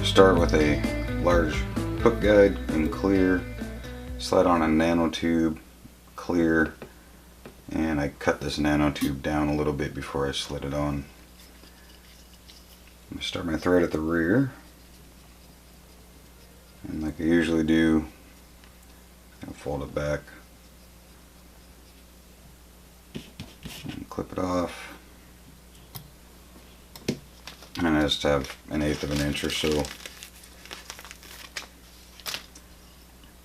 Start with a large hook guide in clear, slide on a nanotube, clear, and I cut this nanotube down a little bit before I slid it on. I'm going to start my thread at the rear, and like I usually do, I'll fold it back and clip it off. And I just have 1/8 of an inch or so.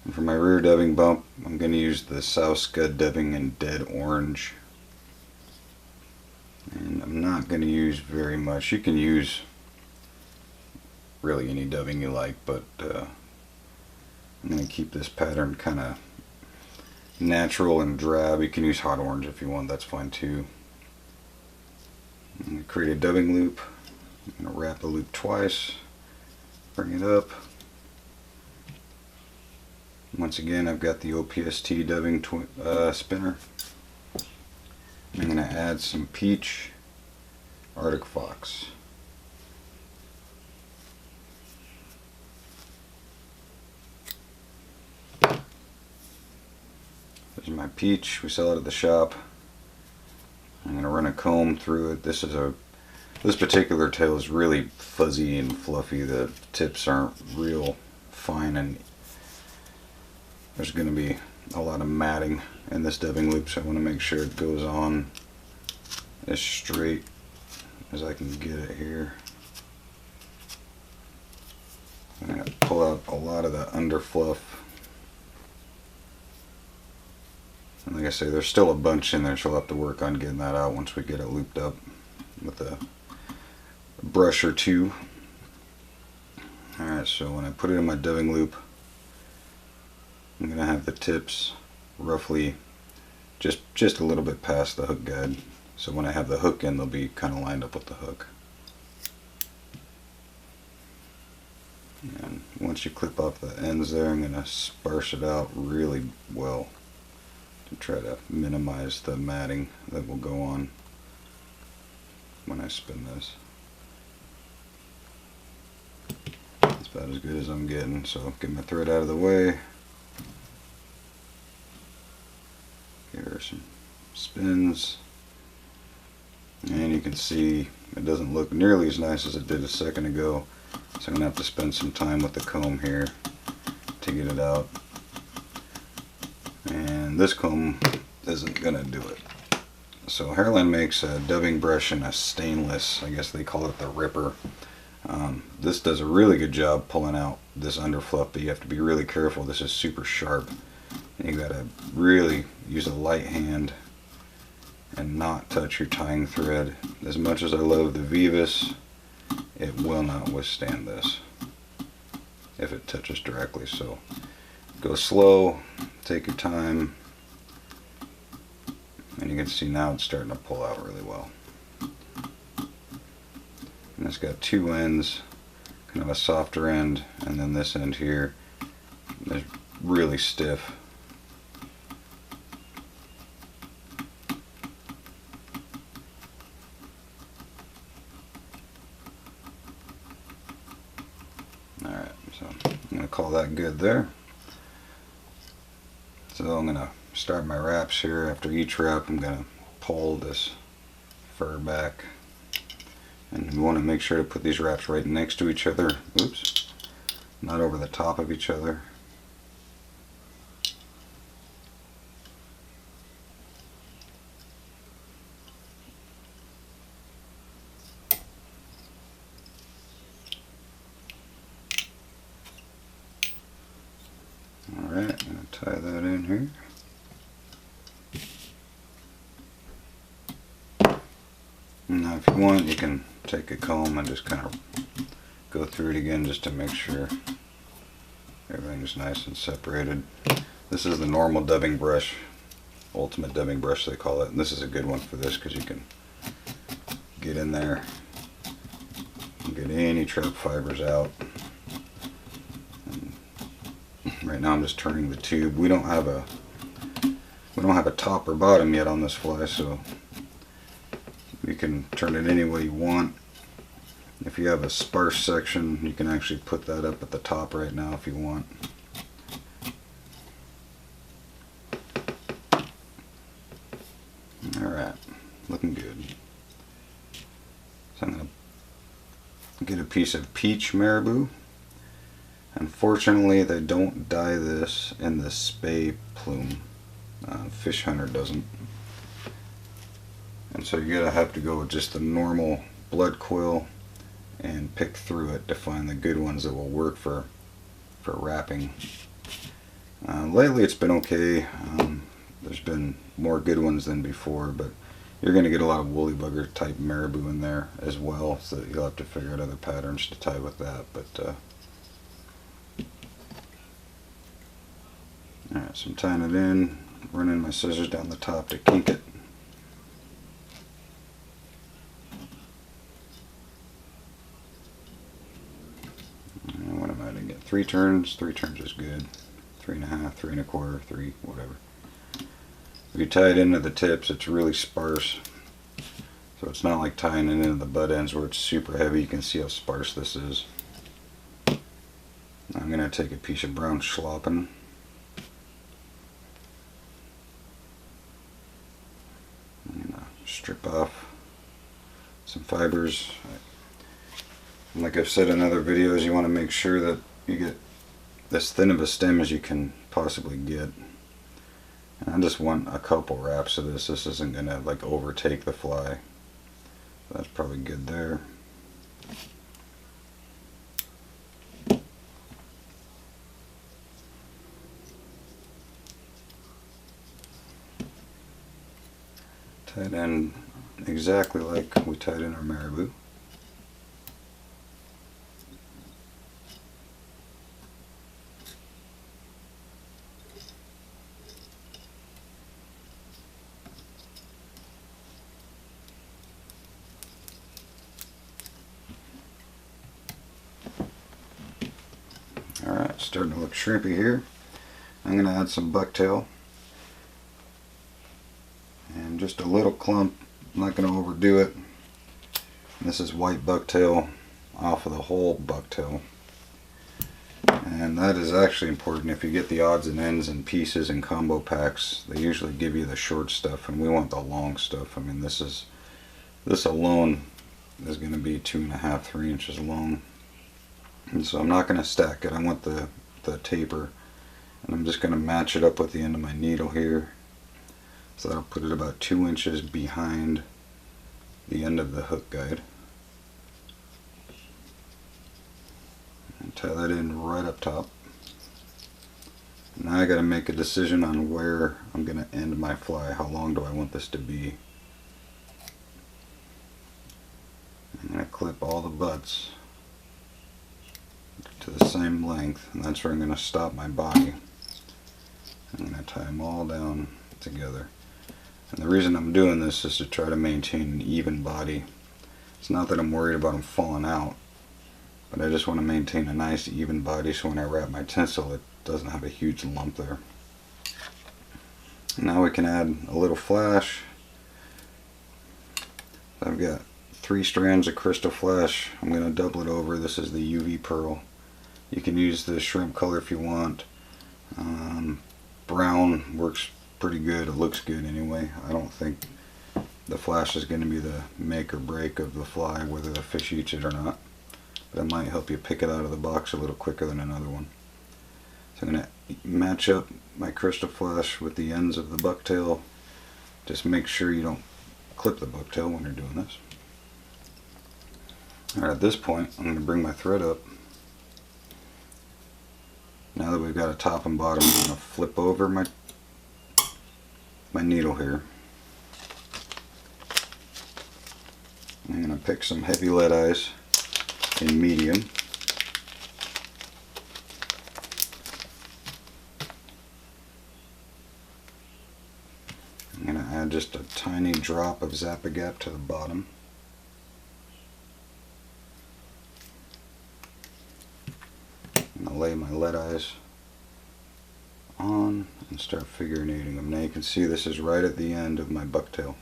And for my rear dubbing bump, I'm going to use the South Scud dubbing in Dead Orange. And I'm not going to use very much. You can use really any dubbing you like, but I'm going to keep this pattern kind of natural and drab. You can use hot orange if you want, that's fine too. I'm going to create a dubbing loop. I'm going to wrap the loop twice, bring it up. Once again, I've got the OPST dubbing spinner. I'm going to add some peach, Arctic Fox. There's my peach, we sell it at the shop. I'm going to run a comb through it. This particular tail is really fuzzy and fluffy. The tips aren't real fine, and there's going to be a lot of matting in this dubbing loop, so I want to make sure it goes on as straight as I can get it here. I'm going to pull out a lot of the under fluff. And like I say, there's still a bunch in there, so I'll have to work on getting that out once we get it looped up with a brush or two. Alright, so when I put it in my dubbing loop, I'm going to have the tips roughly just a little bit past the hook guide. So when I have the hook in, they'll be kind of lined up with the hook. And once you clip off the ends there, I'm going to sparse it out really well to try to minimize the matting that will go on when I spin this. It's about as good as I'm getting, so get my thread out of the way. Give her some spins. And you can see it doesn't look nearly as nice as it did a second ago. So I'm going to have to spend some time with the comb here to get it out. And this comb isn't going to do it. So Hairline makes a dubbing brush and a stainless, I guess they call it the Ripper. This does a really good job pulling out this underfluff, but you have to be really careful. This is super sharp. And you gotta really use a light hand and not touch your tying thread. As much as I love the Vivus, it will not withstand this if it touches directly. So go slow, take your time, and you can see now it's starting to pull out really well. And it's got two ends, kind of a softer end, and then this end here is really stiff. Alright, so I'm going to call that good there. So I'm going to start my wraps here. After each wrap, I'm going to pull this fur back. And we want to make sure to put these wraps right next to each other. Oops. Not over the top of each other. Tie that in here. Now if you want, you can take a comb and just kind of go through it again just to make sure everything's nice and separated. This is the normal dubbing brush, ultimate dubbing brush they call it, and this is a good one for this because you can get in there and get any trap fibers out. And right now I'm just turning the tube. We don't have a top or bottom yet on this fly, so you can turn it any way you want. If you have a sparse section, you can actually put that up at the top right now if you want. Alright, looking good. So I'm going to get a piece of peach marabou. Unfortunately, they don't dye this in the spay plume. Fish Hunter doesn't. And so you're going to have to go with just the normal blood quill and pick through it to find the good ones that will work for wrapping. Lately it's been okay. There's been more good ones than before, but you're going to get a lot of woolly bugger type marabou in there as well, so that you'll have to figure out other patterns to tie with that. But alright, so I'm tying it in, running my scissors down the top to kink it. And what am I going to get? 3 turns. 3 turns is good. 3.5, 3 1/4, 3, whatever. If you tie it into the tips, it's really sparse. So it's not like tying it into the butt ends where it's super heavy. You can see how sparse this is. I'm going to take a piece of brown schlappen. I'm going to strip off some fibers. Like I've said in other videos, you want to make sure that you get as thin of a stem as you can possibly get. And I just want a couple wraps of this. This isn't going to like overtake the fly. That's probably good there. Tied in exactly like we tied in our marabou. Alright, starting to look shrimpy here. I'm going to add some bucktail. And just a little clump. I'm not going to overdo it. This is white bucktail off of the whole bucktail. And that is actually important. If you get the odds and ends and pieces and combo packs, they usually give you the short stuff, and we want the long stuff. I mean, this alone is going to be 2.5, 3 inches long. And so I'm not going to stack it. I want the taper, and I'm just going to match it up with the end of my needle here. So that'll put it about 2 inches behind the end of the hook guide. And tie that in right up top. Now I got to make a decision on where I'm going to end my fly. How long do I want this to be? I'm going to clip all the butts to the same length, and that's where I'm going to stop my body. I'm going to tie them all down together. And the reason I'm doing this is to try to maintain an even body. It's not that I'm worried about them falling out, but I just want to maintain a nice even body so when I wrap my tinsel it doesn't have a huge lump there. Now we can add a little flash. I've got 3 strands of crystal flash. I'm going to double it over. This is the UV pearl. You can use the shrimp color if you want. Brown works pretty good. It looks good anyway. I don't think the flash is going to be the make or break of the fly, whether the fish eats it or not. But it might help you pick it out of the box a little quicker than another one. So I'm going to match up my crystal flash with the ends of the bucktail. Just make sure you don't clip the bucktail when you're doing this. Alright, at this point I'm going to bring my thread up. Now that we've got a top and bottom, I'm going to flip over my needle here. I'm going to pick some heavy lead eyes in medium. I'm going to add just a tiny drop of Zap-A-Gap to the bottom. I'm going to lay my lead eyes on and start figure eighting them. Now you can see this is right at the end of my bucktail.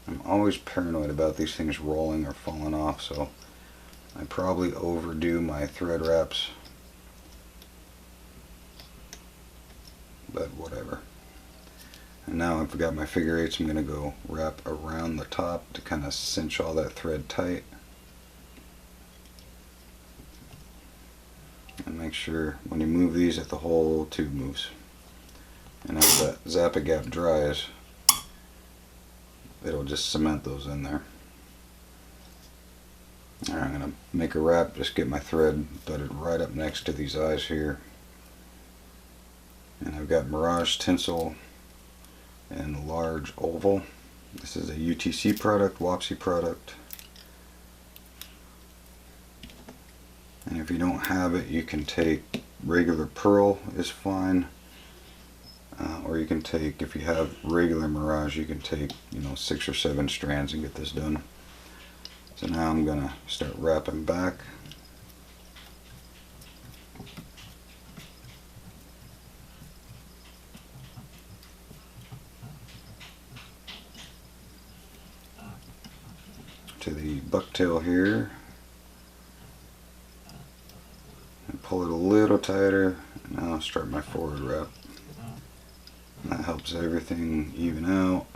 I'm always paranoid about these things rolling or falling off, so I probably overdo my thread wraps, but whatever. And now I've got my figure eights, I'm going to go wrap around the top to kind of cinch all that thread tight. And make sure when you move these that the whole tube moves. And as that Zap-A-Gap dries, it'll just cement those in there. Alright, I'm going to make a wrap, just get my thread threaded right up next to these eyes here. And I've got Mirage Tinsel and large oval. This is a UTC product, Wapsi product. And if you don't have it, you can take regular pearl is fine. Or you can take, if you have regular Mirage, you can take, 6 or 7 strands and get this done. So now I'm going to start wrapping back. To the bucktail here. And pull it a little tighter. And now I'll start my forward wrap. And that helps everything even out.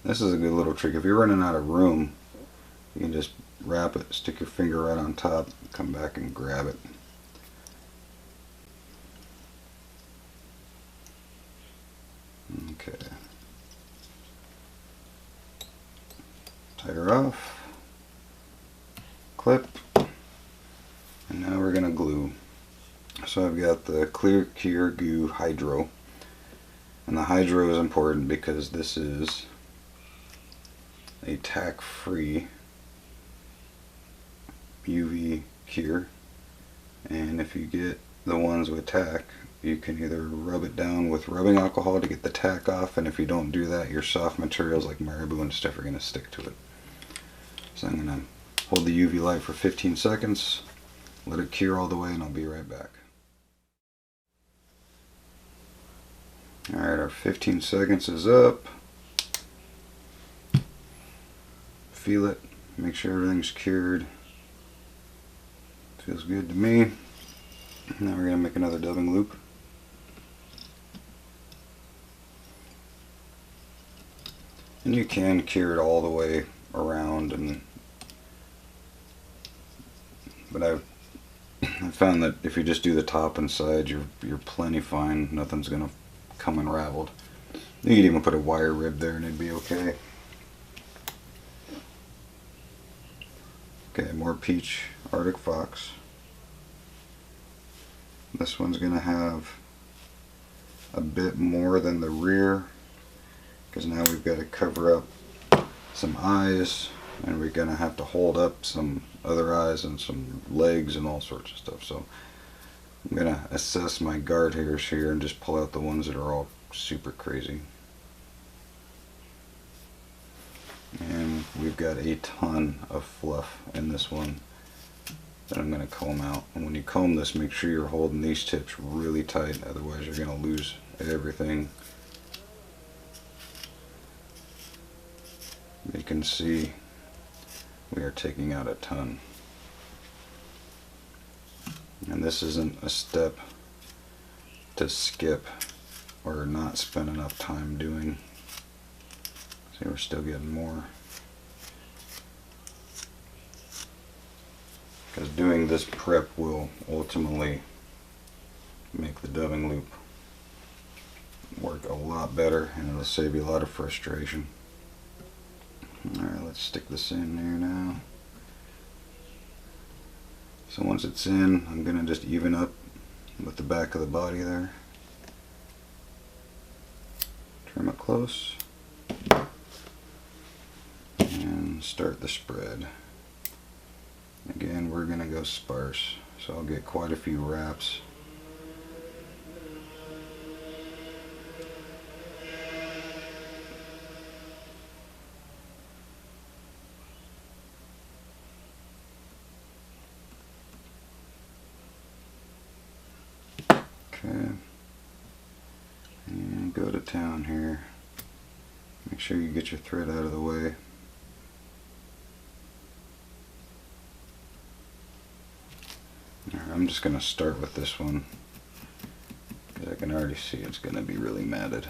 This is a good little trick. If you're running out of room, you can just wrap it, stick your finger right on top, come back and grab it. Okay. Tie her off. Clip. And now we're going to glue. So I've got the Clear Cure Goo Hydro. And the Hydro is important because this is a tack-free UV cure. And if you get the ones with tack, you can either rub it down with rubbing alcohol to get the tack off, and if you don't do that, your soft materials like Marabou and stuff are going to stick to it. So I'm going to hold the UV light for 15 seconds, let it cure all the way, and I'll be right back. Alright, our 15 seconds is up. Feel it, make sure everything's cured. Feels good to me. Now we're going to make another dubbing loop. And you can cure it all the way around, but I've found that if you just do the top and side, you're plenty fine. Nothing's going to come unraveled. You could even put a wire rib there and it'd be okay. Okay, more peach Arctic Fox. This one's going to have a bit more than the rear because now we've got to cover up some eyes, and we're going to have to hold up some other eyes and some legs and all sorts of stuff. So I'm going to assess my guard hairs here and just pull out the ones that are all super crazy. And we've got a ton of fluff in this one that I'm going to comb out. And when you comb this, make sure you're holding these tips really tight, otherwise you're going to lose everything. You can see we are taking out a ton. And this isn't a step to skip or not spend enough time doing. See, we're still getting more. Because doing this prep will ultimately make the dubbing loop work. work a lot better and it'll save you a lot of frustration. Alright, let's stick this in there now. So once it's in, I'm going to just even up with the back of the body there. Trim it close. And start the spread. Again, we're going to go sparse, so I'll get quite a few wraps. Okay, and go to town here. Make sure you get your thread out of the way. Alright, I'm just going to start with this one because I can already see it's going to be really matted.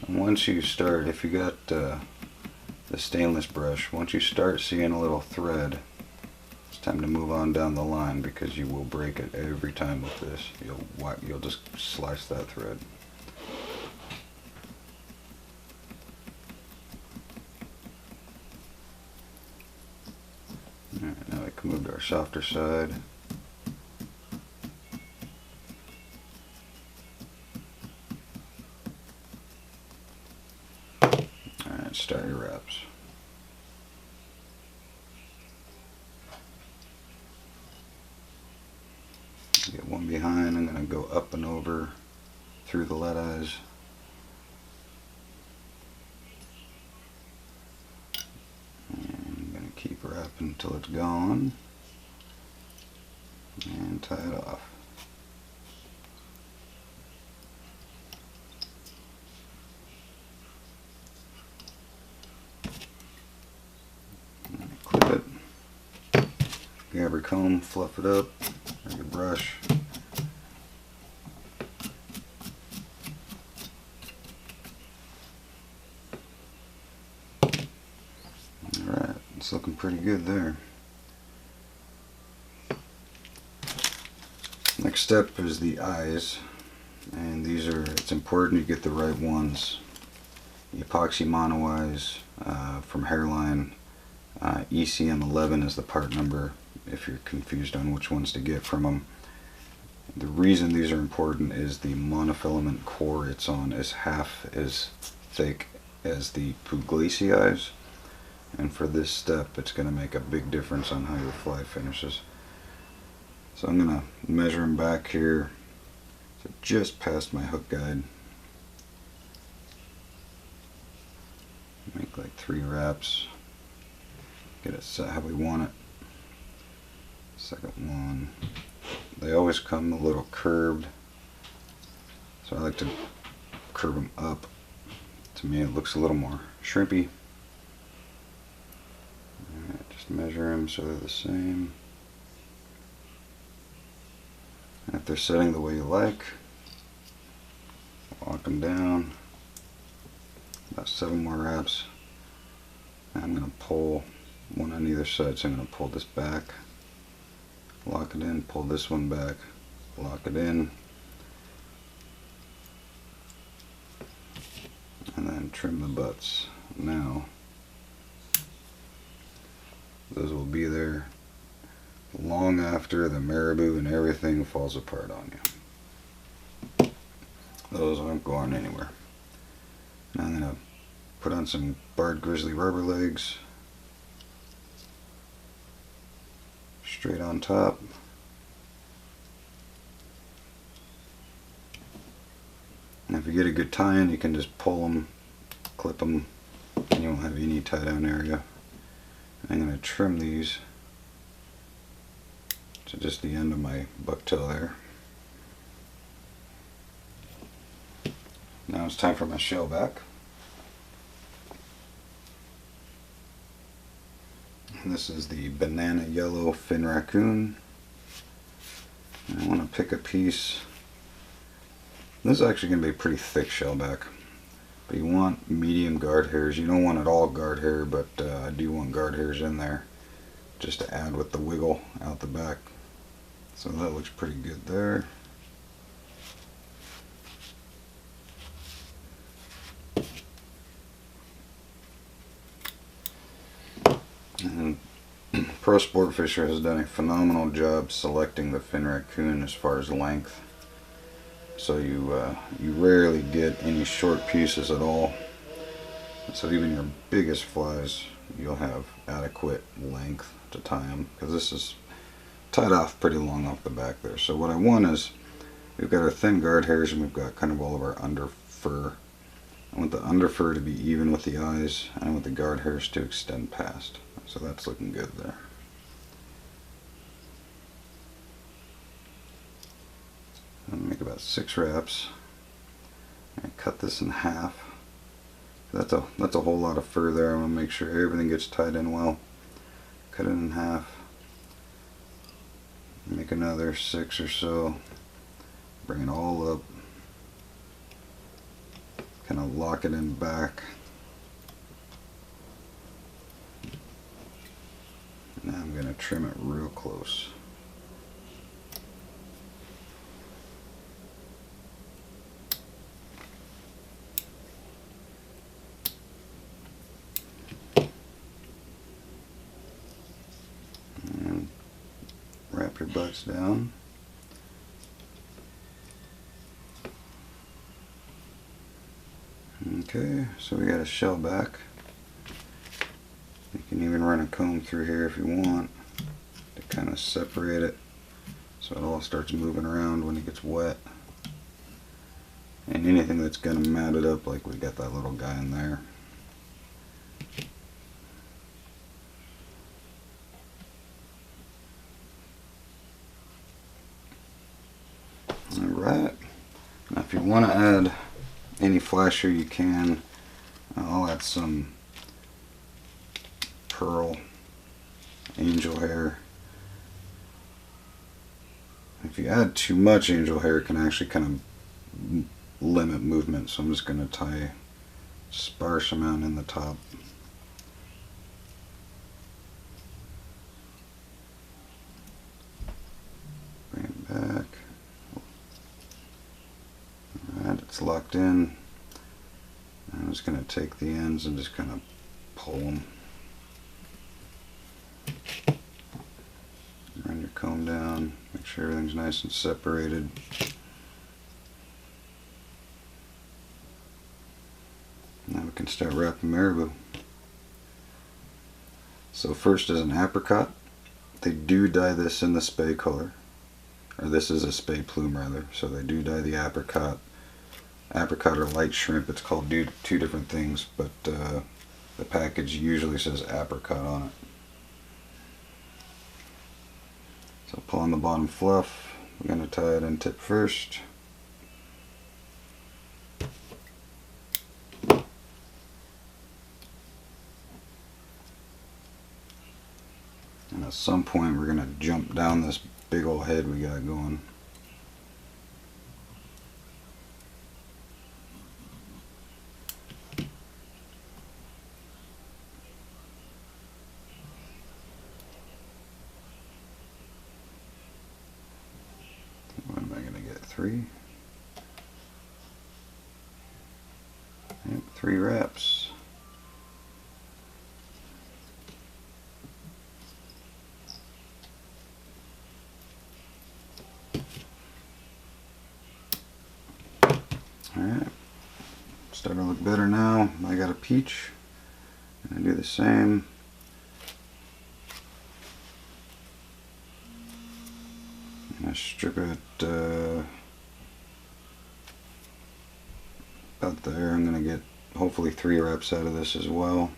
And once you start, if you got the stainless brush, once you start seeing a little thread, it's time to move on down the line because you will break it every time with this. You'll just slice that thread. Alright, now we can move to our softer side. Alright, start your wraps. Get one behind, I'm going to go up and over through the lead eyes. And I'm going to keep wrapping until it's gone. And tie it off. Clip it. Grab your comb, fluff it up. Or your brush. Alright, it's looking pretty good there. Next step is the eyes, and it's important you get the right ones. The epoxy mono eyes from Hairline, ECM11 is the part number if you're confused on which ones to get from them. The reason these are important is the monofilament core it's on is half as thick as the Puglisi eyes, and for this step it's going to make a big difference on how your fly finishes. So I'm going to measure them back here to just past my hook guide. Make like 3 wraps. Get it set how we want it. Second one. They always come a little curved, so I like to curve them up. To me it looks a little more shrimpy. Alright, just measure them so they're the same. And if they're setting the way you like, lock them down. About 7 more wraps. I'm going to pull one on either side, so I'm going to pull this back, lock it in, pull this one back, lock it in, and then trim the butts. Now those will be there long after the Marabou and everything falls apart on you. Those aren't going anywhere. Now I'm going to put on some barred grizzly rubber legs straight on top. And if you get a good tie-in, you can just pull them, clip them, and you won't have any tie-down area. I'm going to trim these to just the end of my bucktail there. Now it's time for my shell back. And this is the banana yellow fin raccoon. And I want to pick a piece. This is actually going to be a pretty thick shellback, but you want medium guard hairs. You don't want it all guard hair, but I do want guard hairs in there just to add with the wiggle out the back. So that looks pretty good there. And Pro Sport Fisher has done a phenomenal job selecting the fin raccoon as far as length. So you rarely get any short pieces at all. So even your biggest flies, you'll have adequate length to tie them, because this is tied off pretty long off the back there. So what I want is, we've got our thin guard hairs and we've got kind of all of our under fur. I want the under fur to be even with the eyes, and I want the guard hairs to extend past. So that's looking good there. I'm gonna make about 6 wraps. I cut this in half. That's a whole lot of fur there. I want to make sure everything gets tied in well. Cut it in half. Make another 6 or so. Bring it all up. Kind of lock it in back. Now I'm going to trim it real close. And wrap your butts down. Okay, so we got a shell back. You can even run a comb through here if you want to kind of separate it so it all starts moving around when it gets wet. And anything that's going to mat it up, like we got that little guy in there. Alright, now if you want to add any flasher you can. I'll add some pearl angel hair. If you add too much angel hair, it can actually kind of limit movement, so I'm just going to tie a sparse amount in the top. Bring it back. Alright, it's locked in. I'm just going to take the ends and just kind of pull them. Run your comb down, make sure everything's nice and separated. Now we can start wrapping Marabou. So first is an apricot. They do dye this in the spay color. Or this is a spay plume rather, so they do dye the apricot. Apricot or light shrimp, it's called two different things, but the package usually says apricot on it. So pull on the bottom fluff. We're going to tie it in tip first. And at some point we're going to jump down this big old head we got going. What am I going to get? 3? Yep, 3 wraps. Alright, starting to look better now. I got a peach. I'm going to do the same. I'm going to strip it about there. I'm going to get hopefully 3 wraps out of this as well.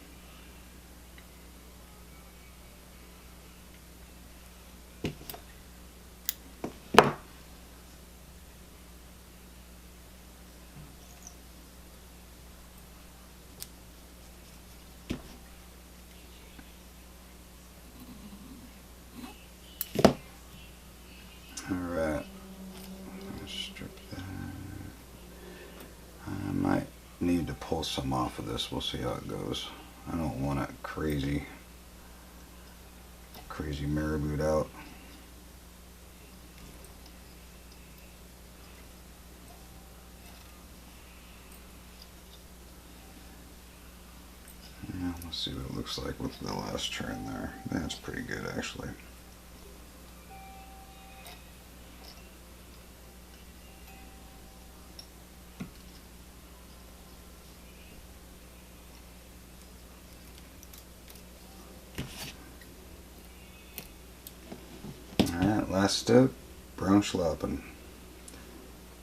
Alright, strip that. I might need to pull some off of this. We'll see how it goes. I don't want it crazy maraboued out. Let's see what it looks like with the last turn there. That's pretty good actually. Alright, last step, brown schlappen.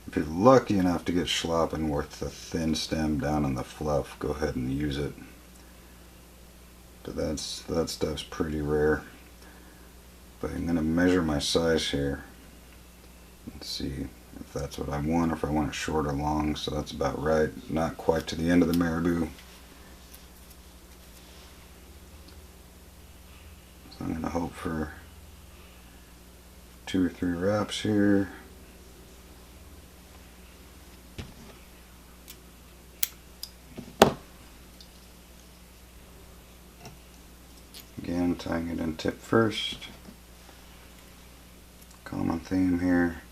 If you're lucky enough to get schlappen with the thin stem down in the fluff, go ahead and use it. But that stuff's pretty rare. But I'm going to measure my size here and see if that's what I want, or if I want it short or long. So that's about right. Not quite to the end of the Marabou. So I'm going to hope for 2 or 3 wraps here. Again, tying it in tip first. Common theme here.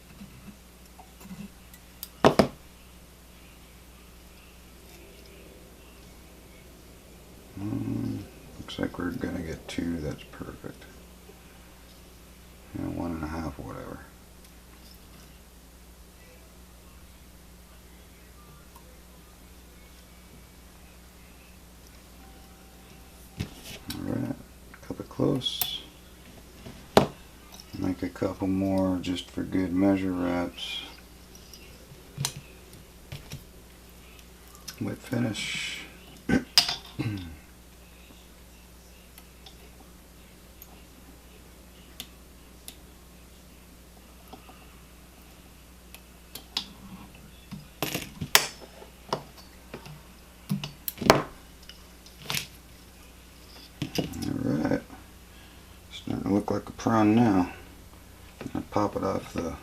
Looks like we're gonna get 2. That's perfect. Yeah, 1.5, whatever. Alright, cut it close. Make a couple more just for good measure wraps. Wet finish. Alright, starting to look like a prawn now. I'm going to pop it off the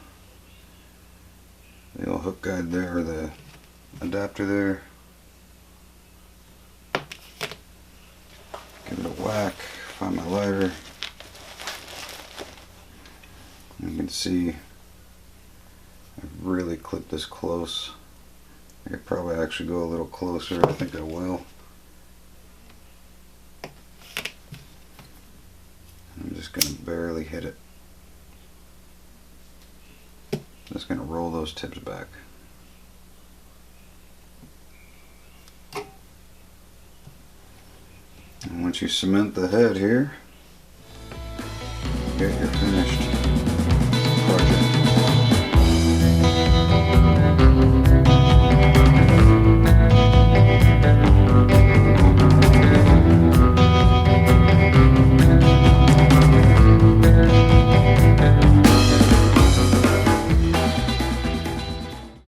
old hook guide there, or the adapter there. Give it a whack, find my lighter. You can see I've really clipped this close. I could probably actually go a little closer. I think I will. I'm just going to barely hit it. Just going to roll those tips back. And once you cement the head here, you're finished.